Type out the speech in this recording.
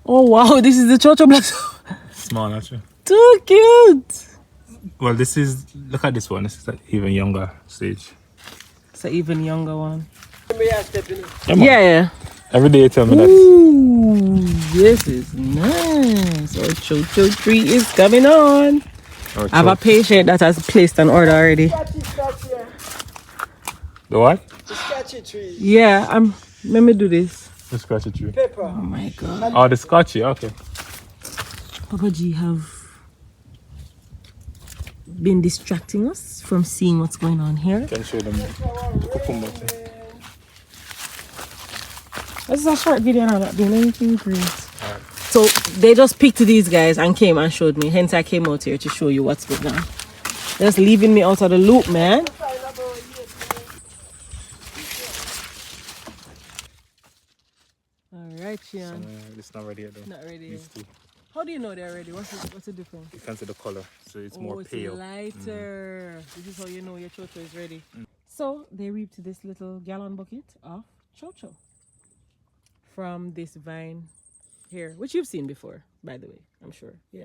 Oh wow, this is the chocho blossom. Small, actually. Too cute. Well, this is, look at this one. This is an even younger stage. It's an even younger one. Yeah, man. Yeah. Every day you tell me that. Ooh, this is nice. Our chocho tree is coming on. Or I have a choke. patient that has placed an order already. The what? The scotchy tree. Yeah, let me do this. The scratchy tree. Pepper. Oh my god. Oh, the scotchy, okay. Papa G have been distracting us from seeing what's going on here. You can show them the cucumber thing. This is a short video now, not doing anything great. So they just picked these guys and came and showed me. Hence I came out here to show you what's going on. Just leaving me out of the loop, man. Alright, Chian. It's not ready yet though. Not ready yet. These two. How do you know they're ready? What's the difference? You can see the color, so it's more It's pale. lighter. This is how you know your chocho is ready. So they reaped this little gallon bucket of chocho from this vine here, which you've seen before, by the way, I'm sure. Yeah.